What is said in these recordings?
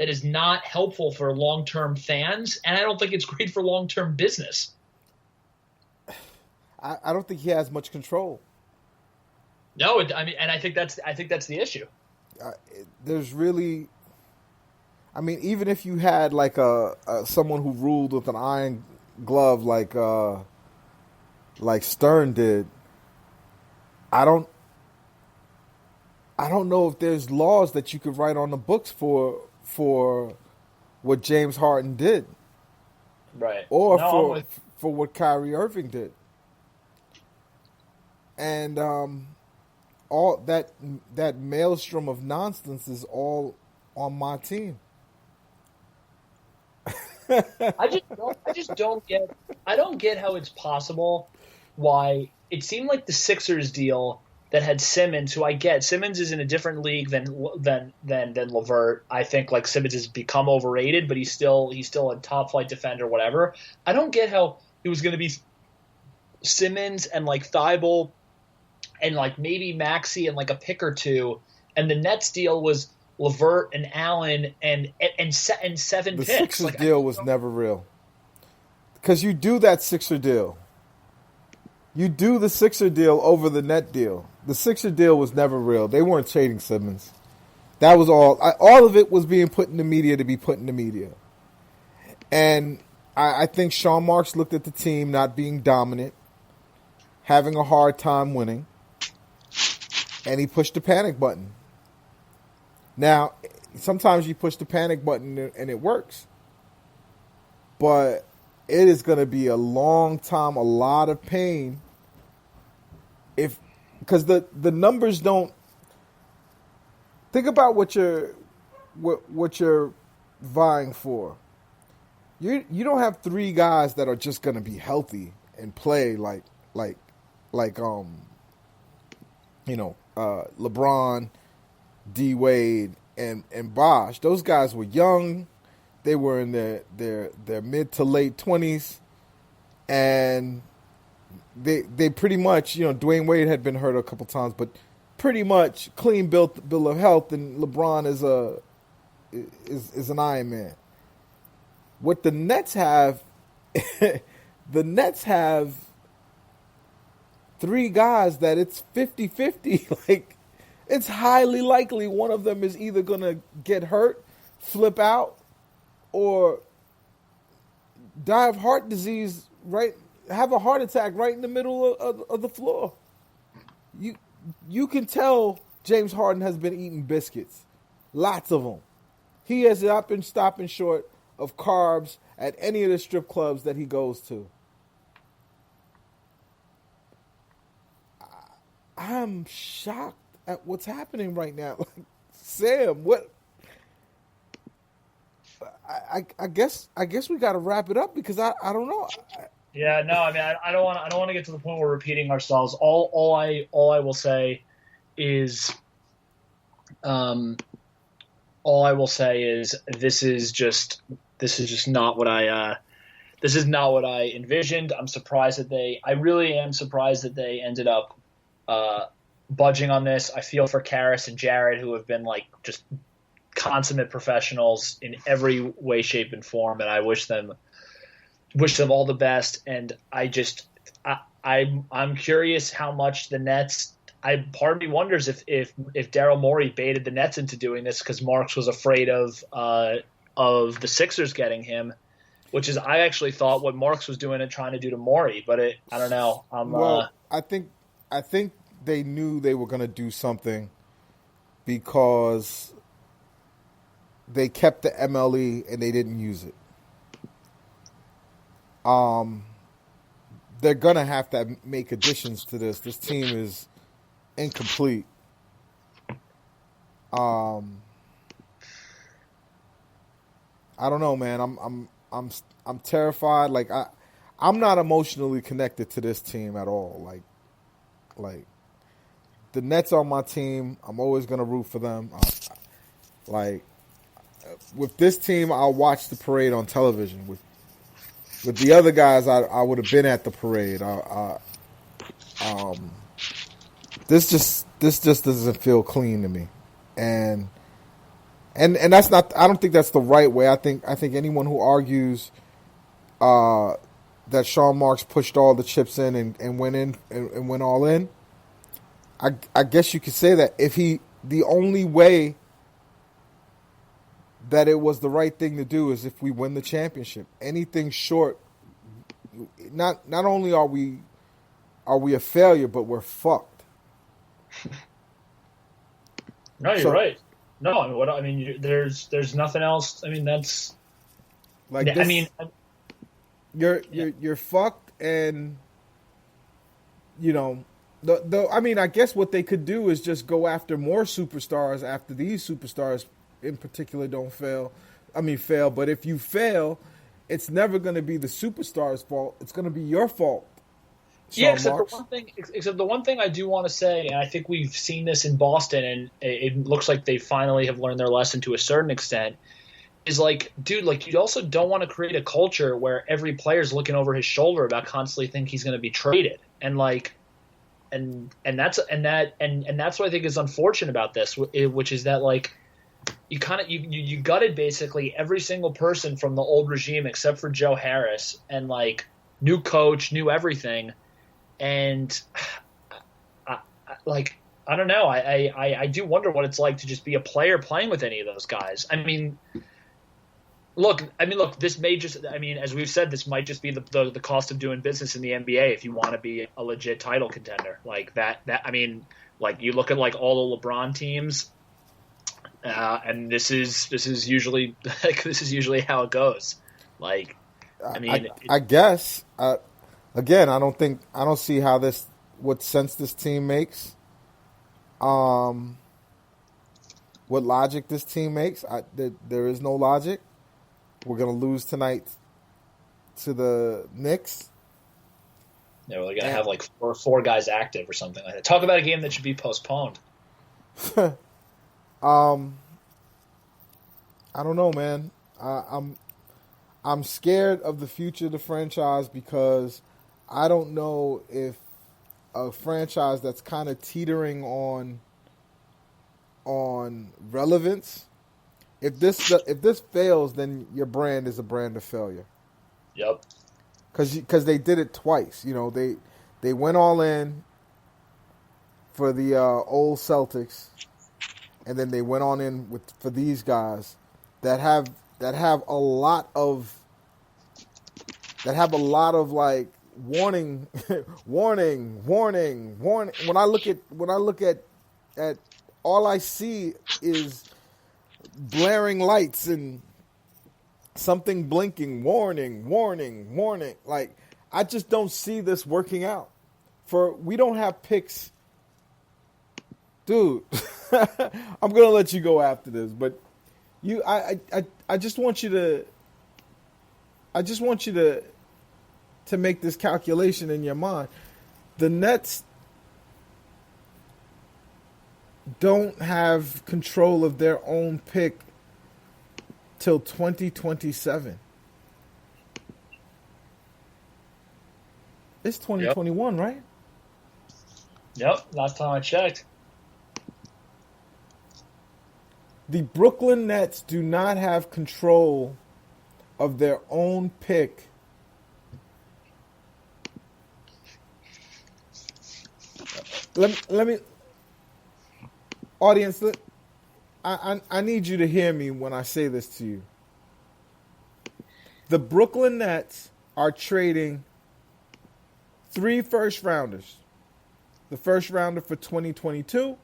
that is not helpful for long-term fans, and I don't think it's great for long-term business. I don't think he has much control. No, I mean, and I think that's the issue. Uh, there's really, I mean, even if you had like a someone who ruled with an iron glove like Stern did, I don't I don't know if there's laws that you could write on the books for what James Harden did, Right. or No, I'm with. for what Kyrie Irving did, and all that maelstrom of nonsense is all on my team. I just don't get. I don't get how it's possible why it seemed like the Sixers deal that had Simmons, who I get. Simmons is in a different league than LeVert. I think like Simmons has become overrated, but he's still a top flight defender, whatever. I don't get how it was going to be Simmons and like Thibault and like maybe Maxey and like a pick or two, and the Nets deal was LeVert and Allen and seven The picks. Sixers Like deal was never real because you do that Sixer deal. You do the Sixer deal over the net deal. The Sixer deal was never real. They weren't trading Simmons. That was all. All of it was being put in the media to be put in the media. And I think Sean Marks looked at the team not being dominant, having a hard time winning, and he pushed the panic button. Now, sometimes you push the panic button and it works. But it is going to be a long time, a lot of pain, because the numbers don't. Think about what you're vying for. You don't have three guys that are just going to be healthy and play like LeBron, D Wade, and Bosh. Those guys were young. They were in their mid to late 20s, and they pretty much, Dwayne Wade had been hurt a couple times, but pretty much clean bill of health. And LeBron is an Iron Man. What the Nets have, the Nets have three guys that it's 50-50. Like, it's highly likely one of them is either going to get hurt, flip out, or die of heart disease, have a heart attack right in the middle of the floor. You can tell James Harden has been eating biscuits. Lots of them. He has not been stopping short of carbs at any of the strip clubs that he goes to. I'm shocked at what's happening right now. Like, Sam, what? I guess we got to wrap it up because I don't know. Yeah, no, I mean, I don't want to get to the point where we're repeating ourselves. All I will say is, this is just not what I envisioned. I really am surprised that they ended up budging on this. I feel for Karras and Jared, who have been like just consummate professionals in every way, shape, and form, and I wish them all the best. And I'm curious how much the Nets. Part of me wonders if Daryl Morey baited the Nets into doing this because Marks was afraid of the Sixers getting him, which is I actually thought what Marks was doing and trying to do to Morey, but I don't know. I think they knew they were going to do something because they kept the MLE and they didn't use it. They're going to have to make additions to this. This team is incomplete. I don't know, man. I'm terrified. Like I'm not emotionally connected to this team at all. Like the Nets are my team. I'm always going to root for them. With this team, I'll watch the parade on television. With the other guys, I would have been at the parade. This just doesn't feel clean to me, and And that's not. I don't think that's the right way. I think anyone who argues that Sean Marks pushed all the chips in and went in and went all in, I guess you could say that if the only way that it was the right thing to do is if we win the championship. Anything short, not only are we a failure, but we're fucked. No, you're right. No, I mean, there's nothing else. I mean, that's like this, I mean, you're fucked, and I mean, I guess what they could do is just go after more superstars after these superstars in particular don't fail. But if you fail, it's never going to be the superstar's fault. It's going to be your fault. Yeah, except the one thing I do want to say, and I think we've seen this in Boston, and it looks like they finally have learned their lesson to a certain extent, is like, dude, like you also don't want to create a culture where every player's looking over his shoulder about constantly think he's going to be traded, and like, and that's what I think is unfortunate about this, which is that like you kind of you gutted basically every single person from the old regime except for Joe Harris, and like new coach, new everything. And I don't know. I do wonder what it's like to just be a player playing with any of those guys. I mean, look. This may just. I mean, as we've said, this might just be the cost of doing business in the NBA if you want to be a legit title contender like that. I mean, like you look at like all the LeBron teams, and this is usually how it goes. Like, I mean, I guess. Again, I don't see what sense this team makes. What logic this team makes. There is no logic. We're going to lose tonight to the Knicks. Yeah, we're going to have like four guys active or something like that. Talk about a game that should be postponed. I don't know, man. I'm scared of the future of the franchise because I don't know if a franchise that's kind of teetering on relevance, if this fails, then your brand is a brand of failure. Yep. Because they did it twice. They went all in for the old Celtics, and then they went on in for these guys that have a lot of like warning. When I look at all I see is blaring lights and something blinking, warning. Like, I just don't see this working out. We don't have picks. Dude, I'm going to let you go after this, but I just want you to make this calculation in your mind. The Nets don't have control of their own pick till 2027. It's 2021, yep. Right? Yep, last time I checked. The Brooklyn Nets do not have control of their own pick let me audience, I need you to hear me when I say this to you. The Brooklyn Nets are trading 3 first rounders. The first rounder for 2022,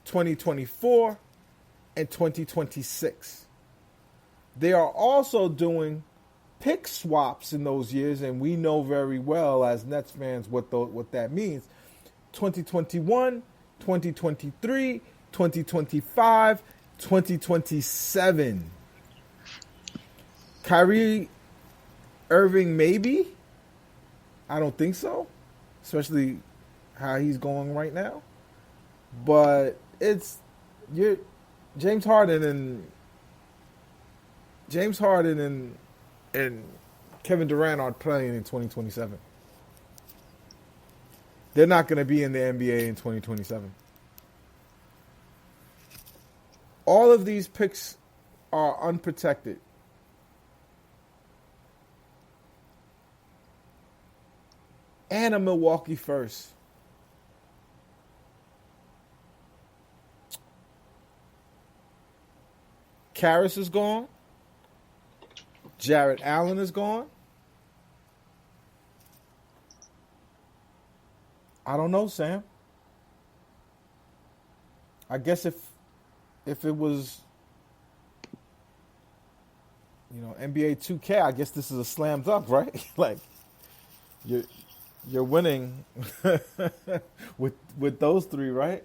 2024, and 2026. They are also doing pick swaps in those years, and we know very well as Nets fans what that means. 2021, 2023, 2025, 2027. Kyrie Irving, maybe? I don't think so, especially how he's going right now. But it's James Harden and Kevin Durant aren't playing in 2027. They're not going to be in the NBA in 2027. All of these picks are unprotected. And a Milwaukee first. Karras is gone. Jarrett Allen is gone. I don't know, Sam. I guess if it was, NBA 2K, I guess this is a slam dunk, right? Like you're winning with those three, right?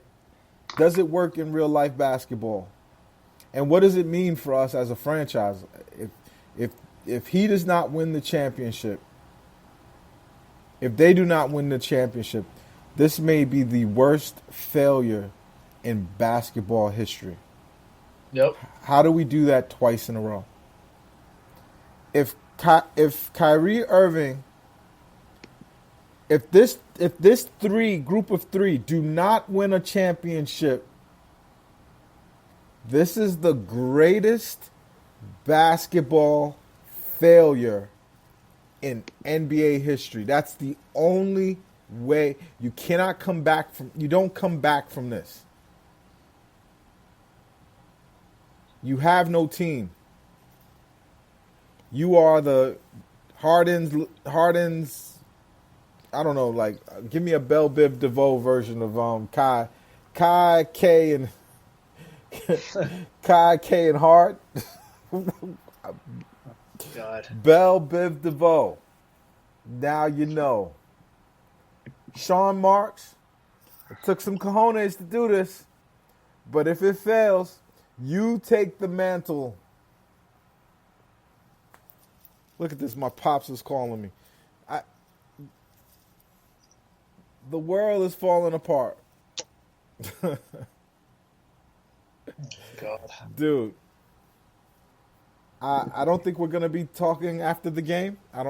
Does it work in real life basketball? And what does it mean for us as a franchise? If he does not win the championship, if they do not win the championship, this may be the worst failure in basketball history. Yep. How do we do that twice in a row? If Kyrie Irving, if this group of three do not win a championship, this is the greatest basketball failure in NBA history. That's the only way. You cannot come back from. You don't come back from this. You have no team. You are the Harden's. I don't know. Like, give me a Bell Biv DeVoe version of Kai K and Kai K and Hart. God. Bell Biv DeVoe. Now you know. Sean Marks. It took some cojones to do this, but if it fails, you take the mantle. Look at this. My pops is calling me. The world is falling apart. God. Dude. I don't think we're gonna be talking after the game. I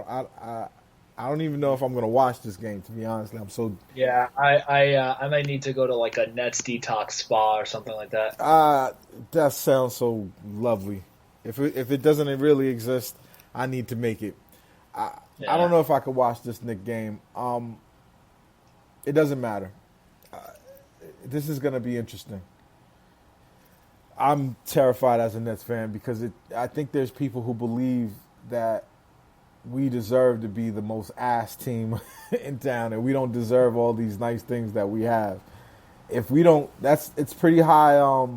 don't even know if I'm gonna watch this game, to be honest. I'm so Yeah, I might need to go to like a Nets detox spa or something like that. that sounds so lovely. If it doesn't really exist, I need to make it. I don't know if I could watch this Knicks game. It doesn't matter. This is gonna be interesting. I'm terrified as a Nets fan because I think there's people who believe that we deserve to be the most ass team in town and we don't deserve all these nice things that we have. If we don't, it's pretty high.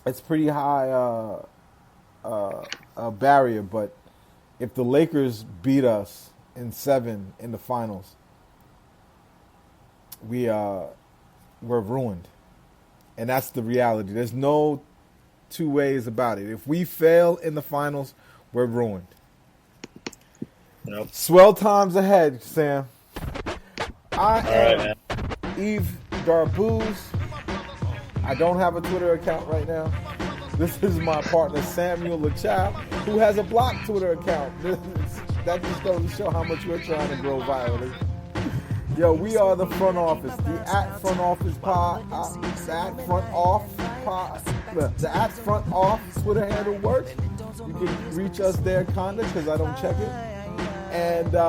It's pretty high barrier. But if the Lakers beat us in 7 in the finals, we're ruined. And that's the reality. There's no two ways about it. If we fail in the finals, we're ruined. Nope. Swell times ahead, Sam. I am man. Yves Darbouze. I don't have a Twitter account right now. This is my partner, Samuel LaChow, who has a blocked Twitter account. That just goes to show how much we're trying to grow virally. Yo, we are the front office. The @front office pod, the @front off Twitter handle works. You can reach us there, kinda, because I don't check it. And we're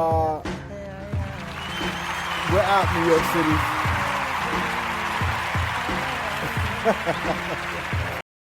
out, New York City.